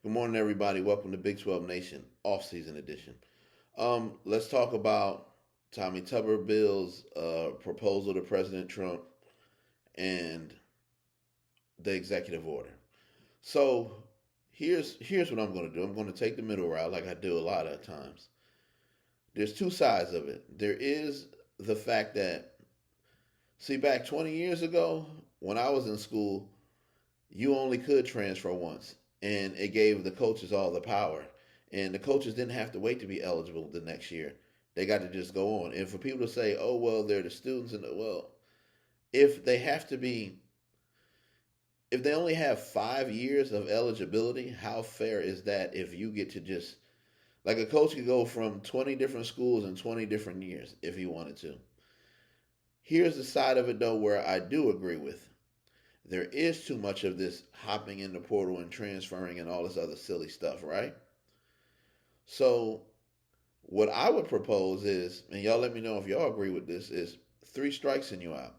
Good morning, everybody. Welcome to Big 12 Nation off-season edition. Let's talk about Tommy Tuberville's proposal to President Trump and the executive order. So here's what I'm going to do. I'm going to take the middle route, like I do a lot of times. There's two sides of it. There is the fact that, see, back 20 years ago, when I was in school, you only could transfer once, and it gave the coaches all the power. And the coaches didn't have to wait to be eligible the next year. They got to just go on. And for people to say, "Oh well, they're the students," and well, if they have to be, if they only have 5 years of eligibility, how fair is that? If you get to just like a coach could go from 20 different schools in 20 different years if he wanted to. Here's the side of it though, where I do agree with. There is too much of this hopping in the portal and transferring and all this other silly stuff, right? So, what I would propose is, and y'all let me know if y'all agree with this, is three strikes and you out.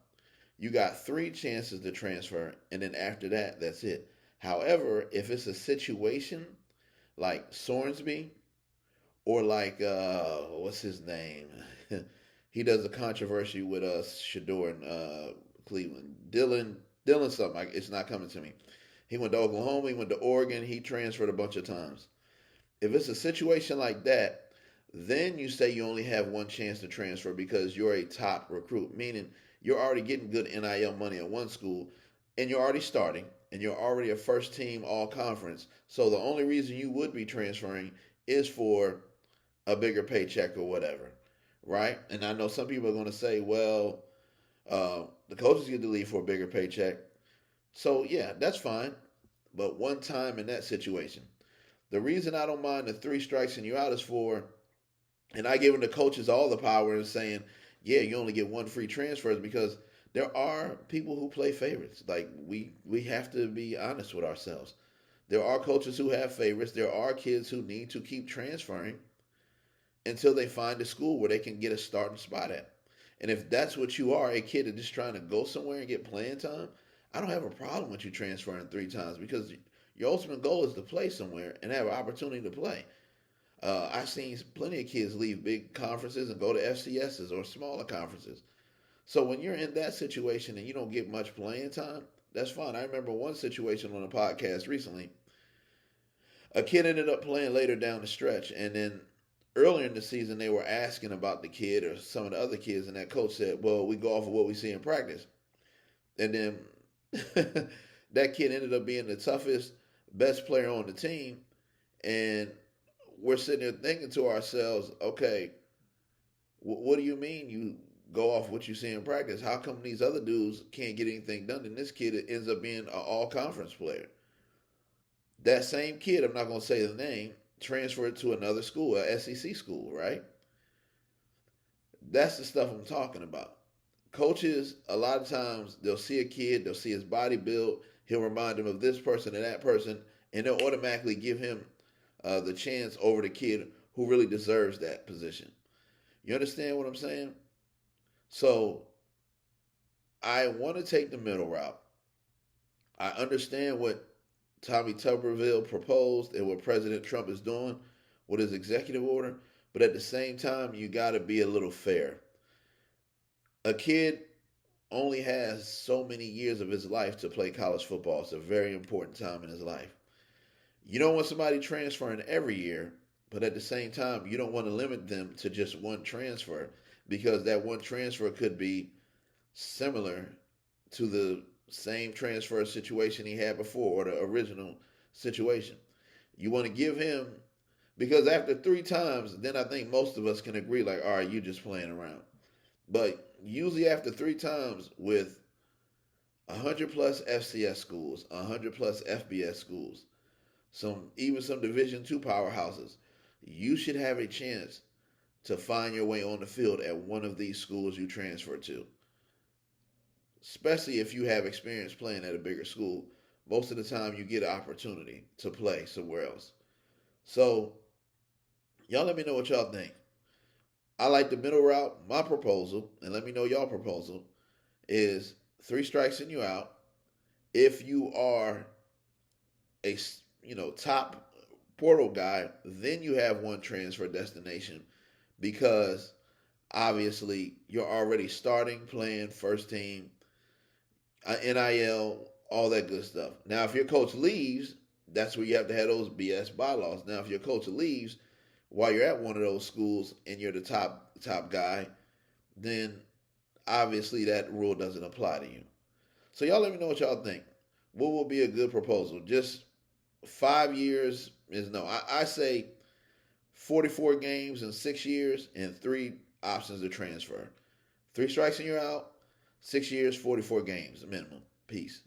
You got three chances to transfer, and then after that, that's it. However, if it's a situation like Sorensby or like what's his name? He does a controversy with Shador in Cleveland. Dylan something. It's not coming to me. He went to Oklahoma. He went to Oregon. He transferred a bunch of times. If it's a situation like that, then you say you only have one chance to transfer because you're a top recruit, meaning you're already getting good NIL money at one school, and you're already starting, and you're already a first team all conference. So the only reason you would be transferring is for a bigger paycheck or whatever, right? And I know some people are going to say, well, the coaches get to leave for a bigger paycheck. So, yeah, that's fine. But one time in that situation, the reason I don't mind the three strikes and you out is for, and I giving the coaches all the power and saying, yeah, you only get one free transfer is because there are people who play favorites. Like we have to be honest with ourselves. There are coaches who have favorites. There are kids who need to keep transferring until they find a school where they can get a starting spot at. And if that's what you are, a kid that's just trying to go somewhere and get playing time, I don't have a problem with you transferring three times because your ultimate goal is to play somewhere and have an opportunity to play. I've seen plenty of kids leave big conferences and go to FCSs or smaller conferences. So when you're in that situation and you don't get much playing time, that's fine. I remember one situation on a podcast recently. A kid ended up playing later down the stretch, and then earlier in the season they were asking about the kid or some of the other kids, and that coach said, "Well, we go off of what we see in practice." And then that kid ended up being the toughest, best player on the team, and we're sitting there thinking to ourselves, okay, what do you mean you go off what you see in practice? How come these other dudes can't get anything done and this kid ends up being an all conference player? That same kid, I'm not going to say the name, transferred to another school, a SEC school, right? That's the stuff I'm talking about. Coaches, a lot of times, they'll see a kid, they'll see his body build, he'll remind them of this person and that person, and they'll automatically give him the chance over the kid who really deserves that position. You understand what I'm saying? So I want to take the middle route. I understand what Tommy Tuberville proposed and what President Trump is doing with his executive order, but at the same time, you got to be a little fair. A kid only has so many years of his life to play college football. It's a very important time in his life. You don't want somebody transferring every year, but at the same time, you don't want to limit them to just one transfer because that one transfer could be similar to the same transfer situation he had before or the original situation. You want to give him, because after three times, then I think most of us can agree, like, all right, you just playing around. But usually after three times with 100 plus FCS schools, 100 plus FBS schools, even some Division two powerhouses, you should have a chance to find your way on the field at one of these schools you transfer to. Especially if you have experience playing at a bigger school, most of the time you get an opportunity to play somewhere else. So, y'all let me know what y'all think. I like the middle route. My proposal, and let me know y'all proposal, is three strikes and you out. If you are a top portal guy, then you have one transfer destination because obviously you're already starting, playing first team, NIL, all that good stuff. Now, if your coach leaves, that's where you have to have those BS bylaws. Now, if your coach leaves while you're at one of those schools and you're the top guy, then obviously that rule doesn't apply to you. So y'all let me know what y'all think. What will be a good proposal? Just 5 years is no. I say 44 games in 6 years and three options to transfer. Three strikes and you're out. 6 years, 44 games minimum. Peace.